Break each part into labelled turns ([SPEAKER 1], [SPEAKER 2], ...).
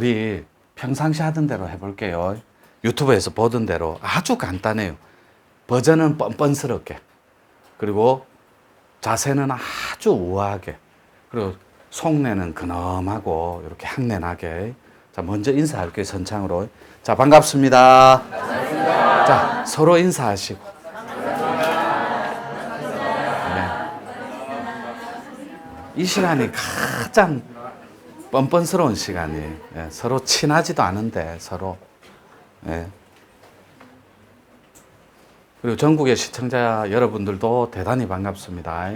[SPEAKER 1] 우리 평상시 하던 대로 해볼게요. 유튜브에서 보던 대로 아주 간단해요. 버전은 뻔뻔스럽게, 그리고 자세는 아주 우아하게, 그리고 속내는 근엄하고 이렇게 향내나게. 자, 먼저 인사할게요. 선창으로. 자, 반갑습니다. 반갑습니다. 자, 서로 인사하시고. 네. 이 시간이 가장 뻔뻔스러운 시간이에요. 예, 서로 친하지도 않은데 서로. 예. 그리고 전국의 시청자 여러분들도 대단히 반갑습니다.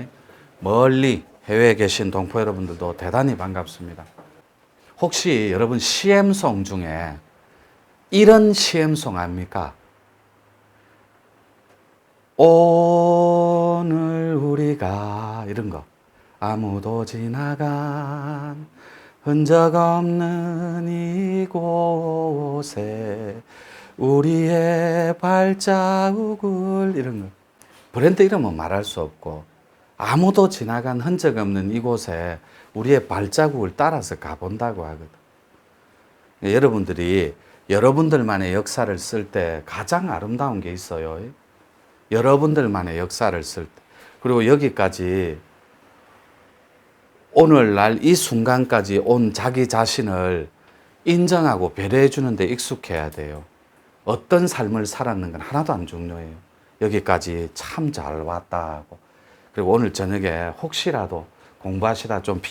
[SPEAKER 1] 멀리 해외에 계신 동포 여러분들도 대단히 반갑습니다. 혹시 여러분 CM송 중에 이런 CM송 압니까? 오늘 우리가 이런 거, 아무도 지나간 흔적 없는 이곳에 우리의 발자국을, 이런 거. 브랜드 이름은 말할 수 없고, 아무도 지나간 흔적 없는 이곳에 우리의 발자국을 따라서 가본다고 하거든. 여러분들이 여러분들만의 역사를 쓸 때 가장 아름다운 게 있어요. 여러분들만의 역사를 쓸 때. 그리고 여기까지 오늘날 이 순간까지 온 자기 자신을 인정하고 배려해 주는데 익숙해야 돼요. 어떤 삶을 살았는 건 하나도 안 중요해요. 여기까지 참 잘 왔다 하고. 그리고 오늘 저녁에 혹시라도 공부하시다 좀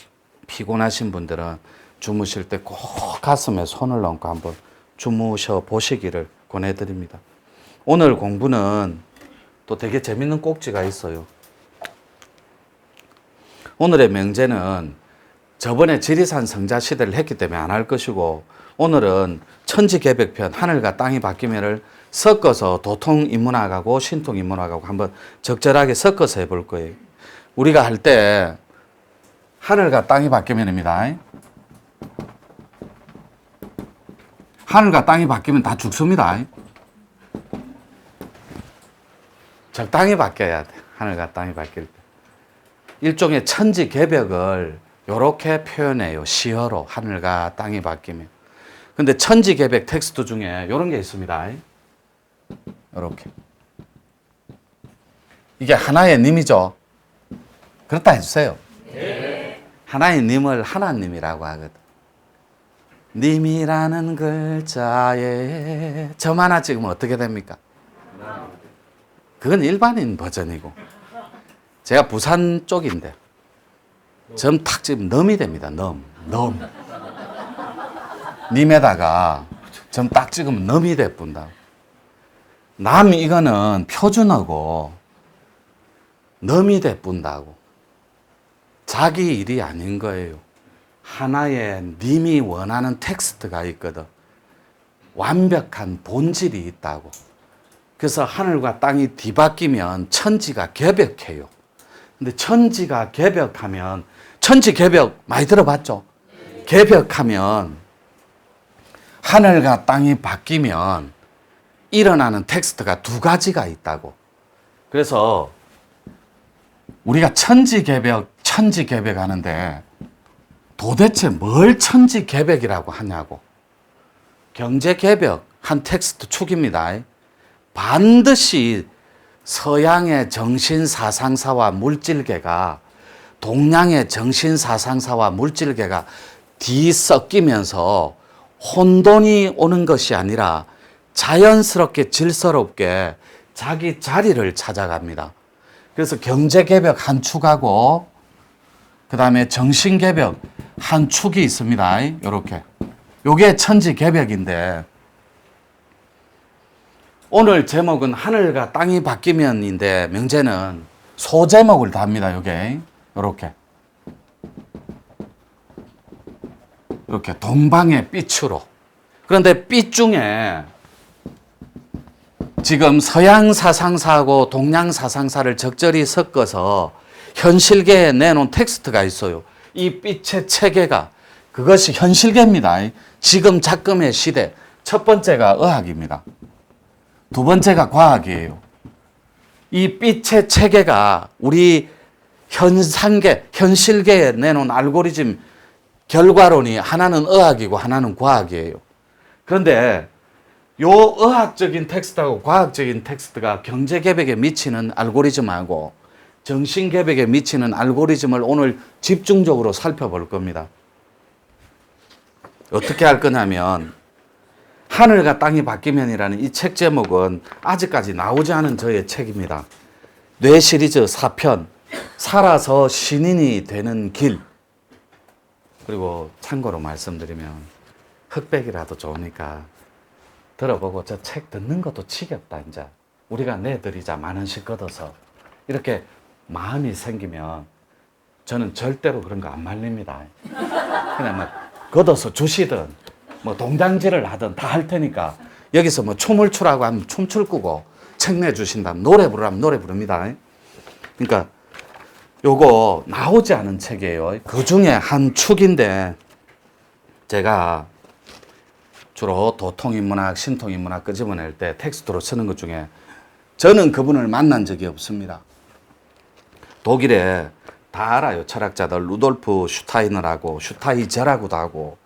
[SPEAKER 1] 피곤하신 분들은 주무실 때 꼭 가슴에 손을 얹고 한번 주무셔 보시기를 권해드립니다. 오늘 공부는 또 되게 재밌는 꼭지가 있어요. 오늘의 명제는 저번에 지리산 성자시대를 했기 때문에 안 할 것이고, 오늘은 천지개벽편 하늘과 땅이 바뀌면을 섞어서 도통인문학하고 신통인문학하고 한번 적절하게 섞어서 해볼 거예요. 우리가 할 때 하늘과 땅이 바뀌면입니다. 하늘과 땅이 바뀌면 다 죽습니다. 적당히 바뀌어야 돼. 하늘과 땅이 바뀔 때. 일종의 천지개벽을 이렇게 표현해요. 시어로 하늘과 땅이 바뀌면. 근데 천지개벽 텍스트 중에 이런 게 있습니다. 이렇게. 이게 하나의 님이죠. 그렇다 해주세요. 네. 하나의 님을 하나님이라고 하거든. 님이라는 글자에 점 하나 찍으면 어떻게 됩니까? 그건 일반인 버전이고, 제가 부산 쪽인데 점 탁 찍으면 넘이 됩니다. 넘. 님에다가 점 딱 찍으면 넘이 돼뿐다. 남 이거는 표준어고 넘이 돼뿐다고. 자기 일이 아닌 거예요. 하나의 님이 원하는 텍스트가 있거든. 완벽한 본질이 있다고. 그래서 하늘과 땅이 뒤바뀌면 천지가 개벽해요. 근데 천지가 개벽하면, 천지 개벽 많이 들어봤죠? 개벽하면 하늘과 땅이 바뀌면 일어나는 텍스트가 두 가지가 있다고. 그래서 우리가 천지개벽 하는데 도대체 뭘 천지개벽이라고 하냐고. 경제개벽 한 텍스트 축입니다. 반드시 서양의 정신사상사와 물질계가 동양의 정신사상사와 물질계가 뒤섞이면서 혼돈이 오는 것이 아니라 자연스럽게 질서롭게 자기 자리를 찾아갑니다. 그래서 경제개벽 한 축하고 그 다음에 정신개벽 한 축이 있습니다. 이렇게. 요게 천지개벽인데, 오늘 제목은 하늘과 땅이 바뀌면인데 명제는 소제목을 답니다. 요게 요렇게 이렇게 동방의 빛으로. 그런데 빛 중에 지금 서양 사상사하고 동양 사상사를 적절히 섞어서 현실계에 내놓은 텍스트가 있어요. 이 빛의 체계가, 그것이 현실계입니다. 지금 작금의 시대. 첫 번째가 의학입니다. 두 번째가 과학이에요. 이 빛의 체계가 우리 현상계, 현실계에 내놓은 알고리즘, 결과론이 하나는 의학이고 하나는 과학이에요. 그런데 요 의학적인 텍스트하고 과학적인 텍스트가 경제 개벽에 미치는 알고리즘하고 정신 개벽에 미치는 알고리즘을 오늘 집중적으로 살펴볼 겁니다. 어떻게 할 거냐면 하늘과 땅이 바뀌면이라는 이 책 제목은 아직까지 나오지 않은 저의 책입니다. 뇌 시리즈 4편 살아서 신인이 되는 길. 그리고 참고로 말씀드리면 흑백이라도 좋으니까 들어보고 저 책 듣는 것도 지겹다 이제 우리가 내드리자 10,000원씩 걷어서 이렇게 마음이 생기면 저는 절대로 그런 거 안 말립니다. 그냥 막 걷어서 주시든 뭐 동장질을 하든 다 할 테니까 여기서 뭐 춤을 추라고 하면 춤출 거고 책 내주신다면 노래 부르라면 노래 부릅니다. 그러니까 요거 나오지 않은 책이에요. 그 중에 한 축인데 제가 주로 도통인문학, 신통인문학 끄집어낼 때 텍스트로 쓰는 것 중에 저는 그분을 만난 적이 없습니다. 독일에 다 알아요. 철학자들 루돌프 슈타이너라고 슈타이저라고도 하고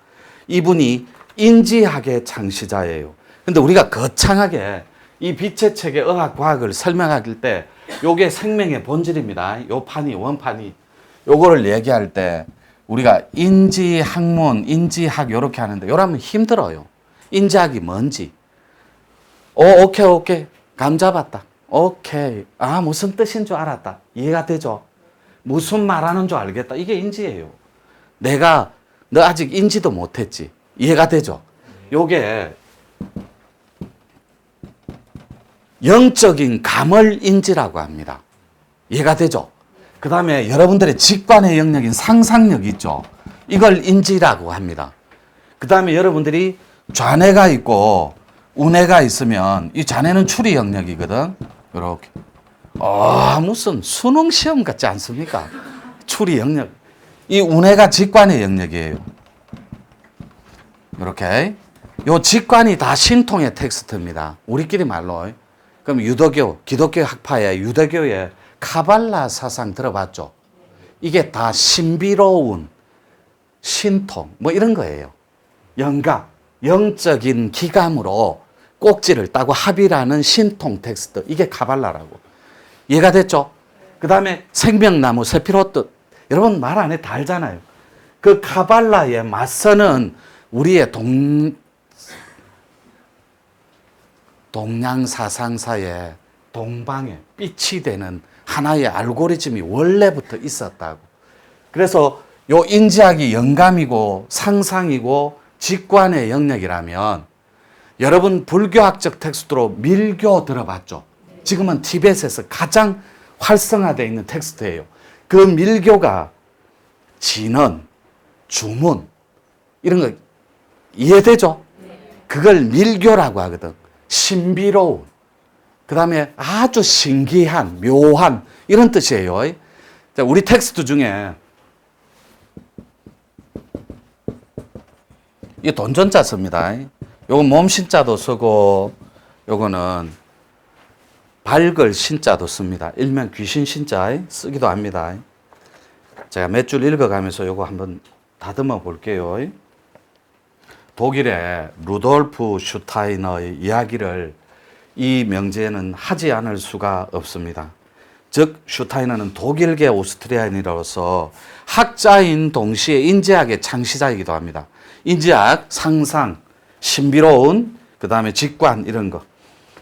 [SPEAKER 1] 이분이 인지학의 창시자예요. 근데 우리가 거창하게 이 빛의 책의 의학 과학을 설명할 때 요게 생명의 본질입니다. 요 판이 원판이 요거를 얘기할 때 우리가 인지학문, 인지학 요렇게 하는데 요라면 힘들어요. 인지학이 뭔지. 오케이. 감 잡았다. 오케이. 아, 무슨 뜻인 줄 알았다. 이해가 되죠? 무슨 말하는 줄 알겠다. 이게 인지예요. 너 아직 인지도 못했지. 이해가 되죠? 요게 영적인 감을 인지라고 합니다. 이해가 되죠? 그 다음에 여러분들의 직관의 영역인 상상력 있죠? 이걸 인지라고 합니다. 그 다음에 여러분들이 좌뇌가 있고 우뇌가 있으면 이 좌뇌는 추리 영역이거든. 이렇게. 무슨 수능 시험 같지 않습니까? 추리 영역. 이 우뇌가 직관의 영역이에요. 이렇게. 요 직관이 다 신통의 텍스트입니다. 우리끼리 말로. 그럼 유도교, 기독교 학파의 유대교의 카발라 사상 들어봤죠? 이게 다 신비로운 신통 뭐 이런 거예요. 영감, 영적인 기감으로 꼭지를 따고 합의라는 신통 텍스트. 이게 카발라라고. 이해가 됐죠? 그 다음에 생명나무, 세피로트. 여러분 말 안 해 다 알잖아요. 그 카발라에 맞서는 우리의 동양 사상사의 동방에 빛이 되는 하나의 알고리즘이 원래부터 있었다고. 그래서 요 인지학이 영감이고 상상이고 직관의 영역이라면 여러분 불교학적 텍스트로 밀교 들어봤죠? 지금은 티벳에서 가장 활성화되어 있는 텍스트예요. 그 밀교가 진언, 주문 이런 거 이해되죠? 그걸 밀교라고 하거든. 신비로운, 그 다음에 아주 신기한, 묘한 이런 뜻이에요. 자, 우리 텍스트 중에 이 돈전자 씁니다. 요건 몸신자도 쓰고 요거는 밝을 신자도 씁니다. 일명 귀신 신자 쓰기도 합니다. 제가 몇 줄 읽어가면서 요거 한번 다듬어 볼게요. 독일의 루돌프 슈타이너의 이야기를 이 명제에는 하지 않을 수가 없습니다. 즉 슈타이너는 독일계 오스트리아인으로서 학자인 동시에 인지학의 창시자이기도 합니다. 인지학, 상상, 신비로운, 그 다음에 직관 이런 거.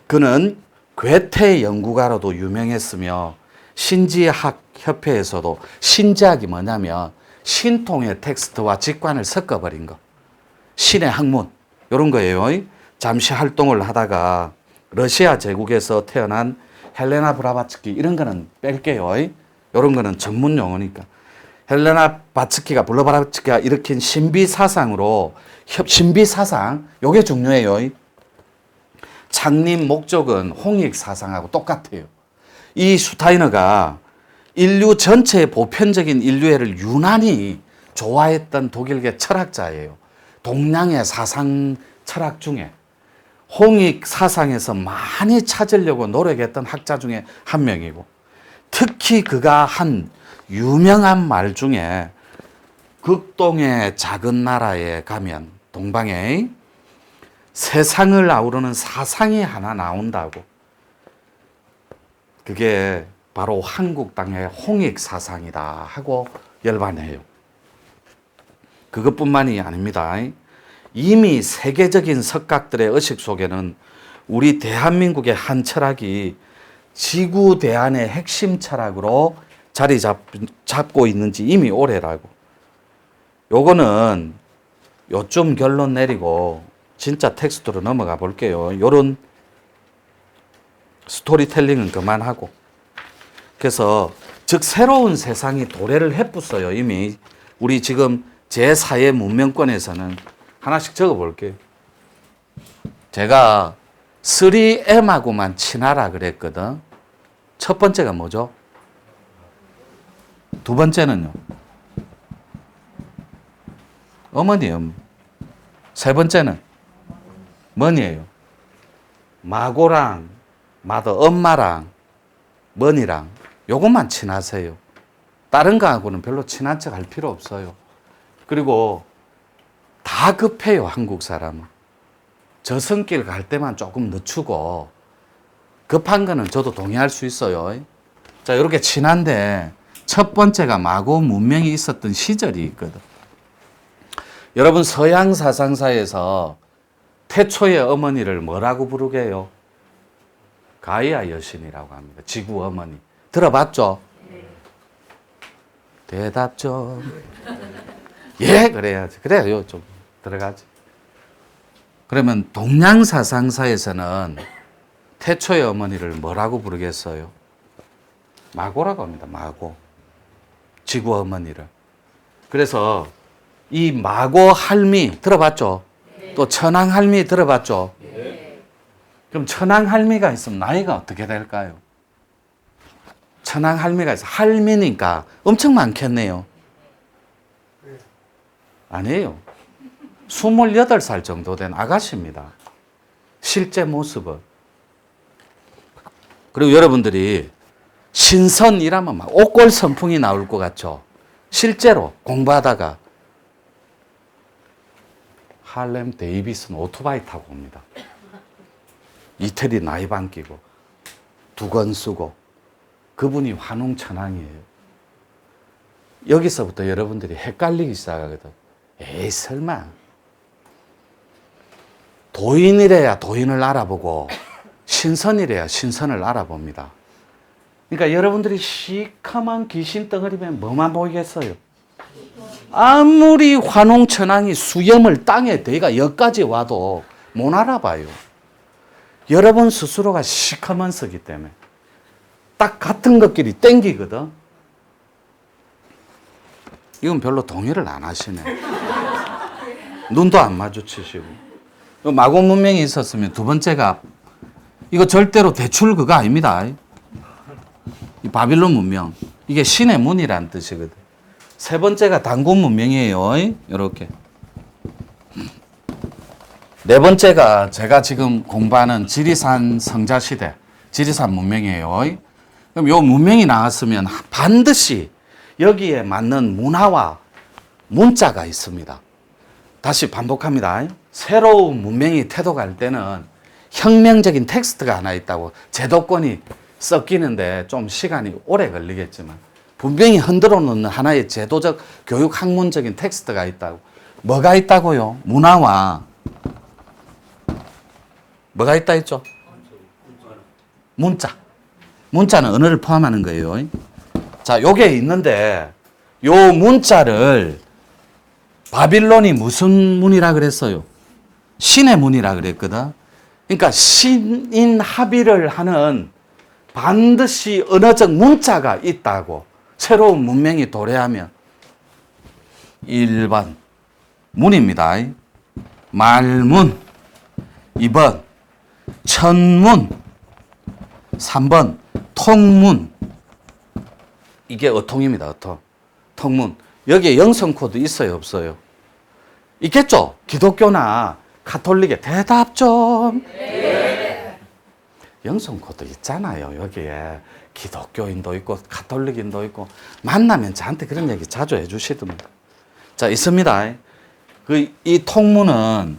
[SPEAKER 1] 그는 괴테 연구가로도 유명했으며 신지학 협회에서도 신지학이 뭐냐면 신통의 텍스트와 직관을 섞어버린 거. 신의 학문 이런 거예요. 잠시 활동을 하다가 러시아 제국에서 태어난 헬레나 브라바츠키 이런 거는 뺄게요. 이런 거는 전문 용어니까. 헬레나 블라바츠키가 일으킨 신비 사상으로 신비 사상 요게 중요해요. 창립 목적은 홍익 사상하고 똑같아요. 이 슈타이너가 인류 전체의 보편적인 인류애를 유난히 좋아했던 독일계 철학자예요. 동양의 사상 철학 중에 홍익 사상에서 많이 찾으려고 노력했던 학자 중에 한 명이고 특히 그가 한 유명한 말 중에 극동의 작은 나라에 가면 동방에 세상을 아우르는 사상이 하나 나온다고. 그게 바로 한국 땅의 홍익 사상이다 하고 열반해요. 그것뿐만이 아닙니다. 이미 세계적인 석각들의 의식 속에는 우리 대한민국의 한 철학이 지구 대안의 핵심 철학으로 자리 잡고 있는지 이미 오래라고. 요거는 요점 결론 내리고 진짜 텍스트로 넘어가 볼게요. 요런 스토리텔링은 그만하고. 그래서 즉 새로운 세상이 도래를 해붙어요. 이미 우리 지금 제4의 문명권에서는 하나씩 적어 볼게요. 제가 3M하고만 친하라 그랬거든. 첫 번째가 뭐죠? 두 번째는요? 어머니. 세 번째는 뭐니에요? 마고랑 마더, 엄마랑 머니랑 요것만 친하세요. 다른 거하고는 별로 친한 척 할 필요 없어요. 그리고 다 급해요. 한국 사람은. 저승길 갈 때만 조금 늦추고 급한 거는 저도 동의할 수 있어요. 자, 이렇게 친한데 첫 번째가 마고 문명이 있었던 시절이 있거든. 여러분 서양 사상사에서 태초의 어머니를 뭐라고 부르게요? 가이아 여신이라고 합니다. 지구 어머니. 들어봤죠? 대답 좀. 예, 그래야지. 그래요. 좀 들어가지. 그러면 동양 사상사에서는 태초의 어머니를 뭐라고 부르겠어요? 마고라고 합니다. 마고. 지구 어머니를. 그래서 이 마고 할미 들어봤죠? 또 천황 할미 들어봤죠? 그럼 천황 할미가 있으면 나이가 어떻게 될까요? 천황 할미가 있어. 할미니까 엄청 많겠네요. 아니에요. 28살 정도 된 아가씨입니다. 실제 모습은. 그리고 여러분들이 신선이라면 막 옥골 선풍이 나올 것 같죠? 실제로 공부하다가 할렘 데이비슨 오토바이 타고 옵니다. 이태리 나이반 끼고 두건 쓰고 그분이 환웅천황이에요. 여기서부터 여러분들이 헷갈리기 시작하거든. 에이 설마 도인이래야 도인을 알아보고 신선이래야 신선을 알아봅니다. 그러니까 여러분들이 시커먼 귀신 덩어리면 뭐만 보이겠어요? 아무리 환웅천황이 수염을 땅에 대가 여기까지 와도 못 알아봐요. 여러분 스스로가 시커먼 서기 때문에 딱 같은 것끼리 땡기거든. 이건 별로 동의를 안 하시네. 눈도 안 마주치시고. 마고 문명이 있었으면 두 번째가 이거 절대로 대출 그거 아닙니다. 이 바빌론 문명. 이게 신의 문이라는 뜻이거든. 세 번째가 단군 문명이에요. 이렇게. 네 번째가 제가 지금 공부하는 지리산 성자시대, 지리산 문명이에요. 그럼 요 문명이 나왔으면 반드시 여기에 맞는 문화와 문자가 있습니다. 다시 반복합니다. 새로운 문명이 태동할 때는 혁명적인 텍스트가 하나 있다고. 제도권이 섞이는데 좀 시간이 오래 걸리겠지만 분명히 흔들어 놓는 하나의 제도적 교육 학문적인 텍스트가 있다고. 뭐가 있다고요? 문화와 뭐가 있다 했죠? 문자. 문자는 언어를 포함하는 거예요. 자, 요게 있는데 요 문자를 바빌론이 무슨 문이라 그랬어요? 신의 문이라 그랬거든. 그러니까 신인 합의를 하는 반드시 언어적 문자가 있다고. 새로운 문명이 도래하면 1번 문입니다. 말문. 2번 천문. 3번 통문. 이게 어통입니다. 어통. 통문. 여기에 영성 코드 있어요? 없어요? 있겠죠? 기독교나 가톨릭에 대답 좀. 네. 영성 코드 있잖아요. 여기에 기독교인도 있고 가톨릭인도 있고 만나면 저한테 그런 얘기 자주 해주시더만. 자, 있습니다. 이 통문은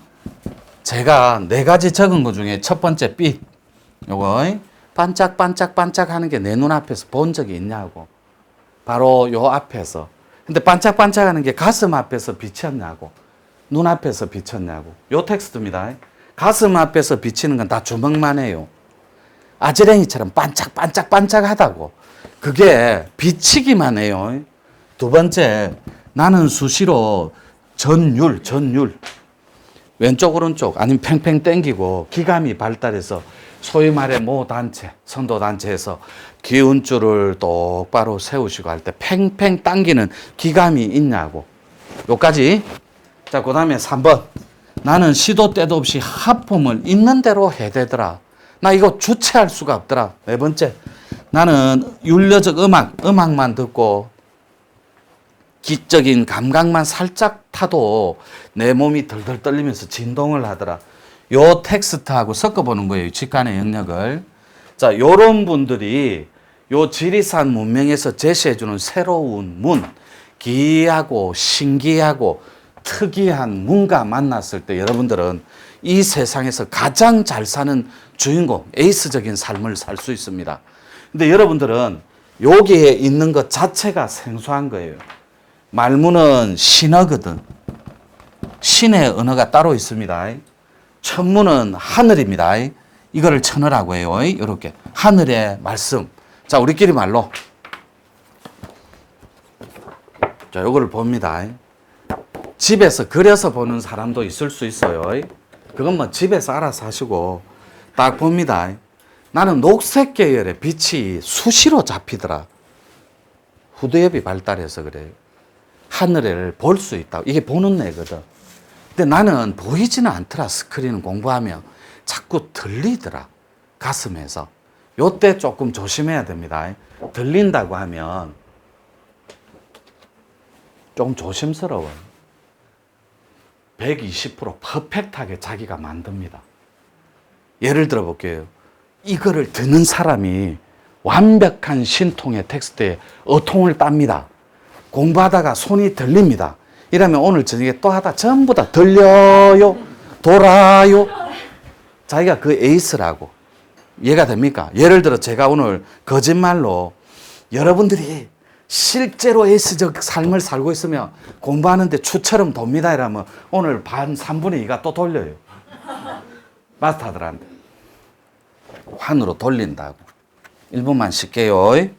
[SPEAKER 1] 제가 4가지 적은 것 중에 첫 번째 빛. 요거 반짝반짝반짝 하는 게 내 눈앞에서 본 적이 있냐고. 바로 요 앞에서. 근데 반짝반짝 하는 게 가슴 앞에서 비쳤냐고. 눈앞에서 비쳤냐고. 요 텍스트입니다. 가슴 앞에서 비치는 건 다 주먹만 해요. 아지랭이처럼 반짝반짝반짝하다고. 그게 비치기만 해요. 두 번째, 나는 수시로 전율. 왼쪽, 오른쪽, 아니면 팽팽 땡기고 기감이 발달해서 소위 말해 모 단체, 선도 단체에서 기운줄을 똑바로 세우시고 할 때 팽팽 당기는 기감이 있냐고. 요까지. 자, 그 다음에 3번. 나는 시도 때도 없이 하품을 있는 대로 해대더라. 나 이거 주체할 수가 없더라. 4번째. 나는 윤려적 음악만 듣고 기적인 감각만 살짝 타도 내 몸이 덜덜 떨리면서 진동을 하더라. 요 텍스트하고 섞어보는 거예요. 직관의 영역을. 자, 요런 분들이 요 지리산 문명에서 제시해주는 새로운 문, 기이하고 신기하고 특이한 문과 만났을 때 여러분들은 이 세상에서 가장 잘 사는 주인공, 에이스적인 삶을 살 수 있습니다. 근데 여러분들은 여기에 있는 것 자체가 생소한 거예요. 말문은 신어거든. 신의 언어가 따로 있습니다. 천문은 하늘입니다. 이거를 천어라고 해요. 이렇게 하늘의 말씀. 자, 우리끼리 말로. 자, 요거를 봅니다. 집에서 그려서 보는 사람도 있을 수 있어요. 그건 뭐 집에서 알아서 하시고 딱 봅니다. 나는 녹색 계열의 빛이 수시로 잡히더라. 후두엽이 발달해서 그래요. 하늘을 볼 수 있다고. 이게 보는 뇌거든. 근데 나는 보이지는 않더라. 스크린 공부하면 자꾸 들리더라. 가슴에서. 요때 조금 조심해야 됩니다. 들린다고 하면 조금 조심스러워요. 120% 퍼펙트하게 자기가 만듭니다. 예를 들어 볼게요. 이거를 듣는 사람이 완벽한 신통의 텍스트에 어통을 땁니다. 공부하다가 손이 들립니다. 이러면 오늘 저녁에 또 하다 전부 다 들려요, 돌아요. 자기가 그 에이스라고. 이해가 됩니까? 예를 들어 제가 오늘 거짓말로 여러분들이 실제로 에이스적 삶을 살고 있으면 공부하는데 추처럼 돕니다 이러면 오늘 반 3분의 2가 또 돌려요. 마스터들한테. 환으로 돌린다고. 1분만 쉴게요.